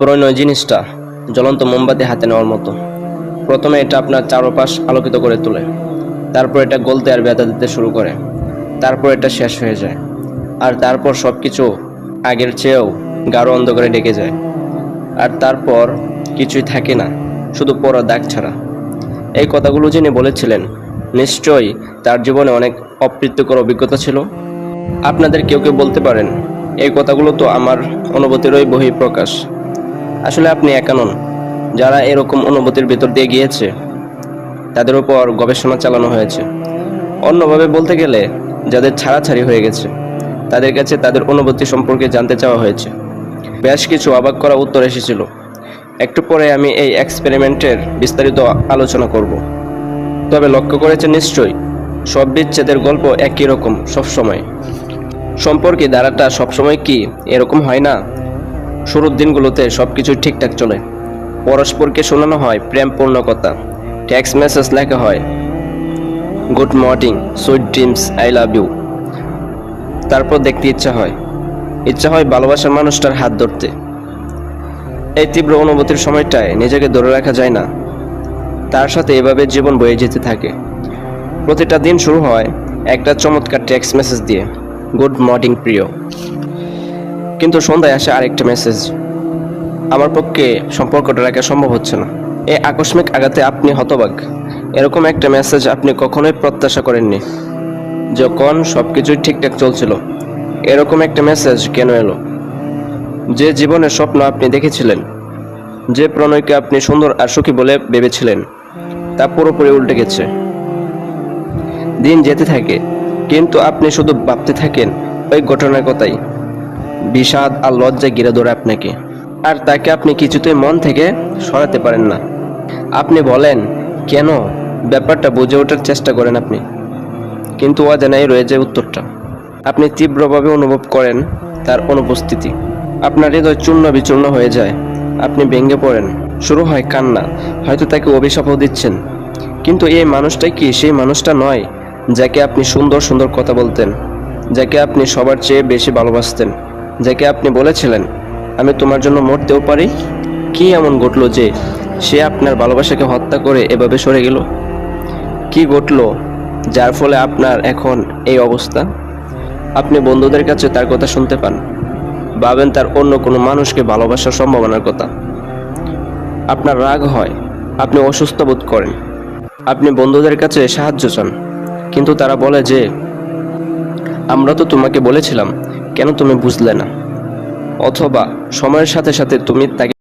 প্রণয় জিনিসটা জ্বলন্ত মোমবাতি হাতে নেওয়ার মতো। প্রথমে এটা আপনার চারপাশ আলোকিত করে তোলে, তারপর এটা গলতে আর ব্যথা দিতে শুরু করে, তারপর এটা শেষ হয়ে যায়, আর তারপর সব কিছু আগের চেয়েও গাঢ় অন্ধকারে ডেকে যায়। আর তারপর কিছুই থাকে না, শুধু পড়া দাগ ছাড়া। এই কথাগুলো যিনি বলেছিলেন, নিশ্চয়ই তার জীবনে অনেক অপ্রীতিকর অভিজ্ঞতা ছিল। আপনাদের কেউ কেউ বলতে পারেন, এই কথাগুলো তো আমার অনুভূতিরই বহিঃপ্রকাশ। আসলে আপনি একা নন। যারা এরকম অনুভূতির ভেতর দিয়ে গিয়েছে, তাদের উপর গবেষণা চালানো হয়েছে। অন্যভাবে বলতে গেলে, যাদের ছাড়াছাড়ি হয়ে গেছে, তাদের কাছে তাদের অনুভূতি সম্পর্কে জানতে চাওয়া হয়েছে। বেশ কিছু অবাক করা উত্তর এসেছিল। একটু পরে আমি এই এক্সপেরিমেন্টের বিস্তারিত আলোচনা করব। তবে লক্ষ্য করেছেন নিশ্চয়ই, সব বিচ্ছেদের গল্প একই রকম সবসময়। সম্পর্কে ধারাটা সবসময় কি এরকম হয় না? শুরুর দিনগুলোতে সবকিছু ঠিকঠাক চলে। পরস্পরকে শোনানো হয় প্রেমপূর্ণ কথা, টেক্সট মেসেজ লেখা হয়, good morning, sweet dreams, I love you. তারপর দেখতে ইচ্ছা হয় ভালোবাসার মানুষটার হাত ধরতে। এই তীব্র অনুভূতির সময়টায় নিজেকে ধরে রাখা যায় না। তার সাথে এভাবে জীবন বয়ে যেতে থাকে। প্রতিটা দিন শুরু হয় একটা চমৎকার টেক্সট মেসেজ দিয়ে, গুড মর্নিং প্রিয়। কিন্তু সন্ধ্যায় আসে আরেকটা মেসেজ, আমার পক্ষে সম্পর্কটা রাখা সম্ভব হচ্ছে না। এই আকস্মিক আঘাতে আপনি হতবাক। এরকম একটা মেসেজ আপনি কখনোই প্রত্যাশা করেননি। যখন সবকিছুই ঠিকঠাক চলছিল, এরকম একটা মেসেজ কেন এলো? যে জীবনের স্বপ্ন আপনি দেখেছিলেন, যে প্রণয়কে আপনি সুন্দর আর সুখী বলে ভেবেছিলেন, তা পুরোপুরি উল্টে গেছে। দিন যেতে থাকে, কিন্তু আপনি শুধু ভাবতে থাকেন ওই ঘটনার কথাই। বিষাদ আর লজ্জায় ঘিরে ধরে আপনাকে, আর তাকে আপনি কিছুতেই মন থেকে সরাতে পারেন না। আপনি বলেন কেন, ব্যাপারটা বুঝে ওঠার চেষ্টা করেন আপনি, কিন্তু অজানাই রয়ে যায় উত্তরটা। আপনি তীব্রভাবে অনুভব করেন তার অনুপস্থিতি। আপনার হৃদয় চূর্ণ বিচূর্ণ হয়ে যায়। আপনি ভেঙে পড়েন, শুরু হয় কান্না। হয়তো তাকে অভিশাপও দিচ্ছেন। কিন্তু এই মানুষটাই কি সেই মানুষটা নয়, যাকে আপনি সুন্দর সুন্দর কথা বলতেন, যাকে আপনি সবার চেয়ে বেশি ভালোবাসতেন, যাকে আপনি বলেছিলেন আমি তোমার জন্য মরতেও পারি? কি এমন ঘটলো যে সে আপনার ভালোবাসাকে হত্যা করে এভাবে সরে গেল? কি ঘটলো যার ফলে আপনার এখন এই অবস্থা? আপনি বন্ধুদের কাছে তার কথা শুনতে পান, ভাবেন তার অন্য কোনো মানুষকে ভালোবাসার সম্ভাবনার কথা। আপনার রাগ হয়, আপনি অসুস্থ বোধ করেন, আপনি বন্ধুদের কাছে সাহায্য চান, কিন্তু তারা বলে যে আমরা তো তোমাকে বলেছিলাম, কেন তুমি বুঝলে না? অথবা সময়ের সাথে সাথে তুমি তাকে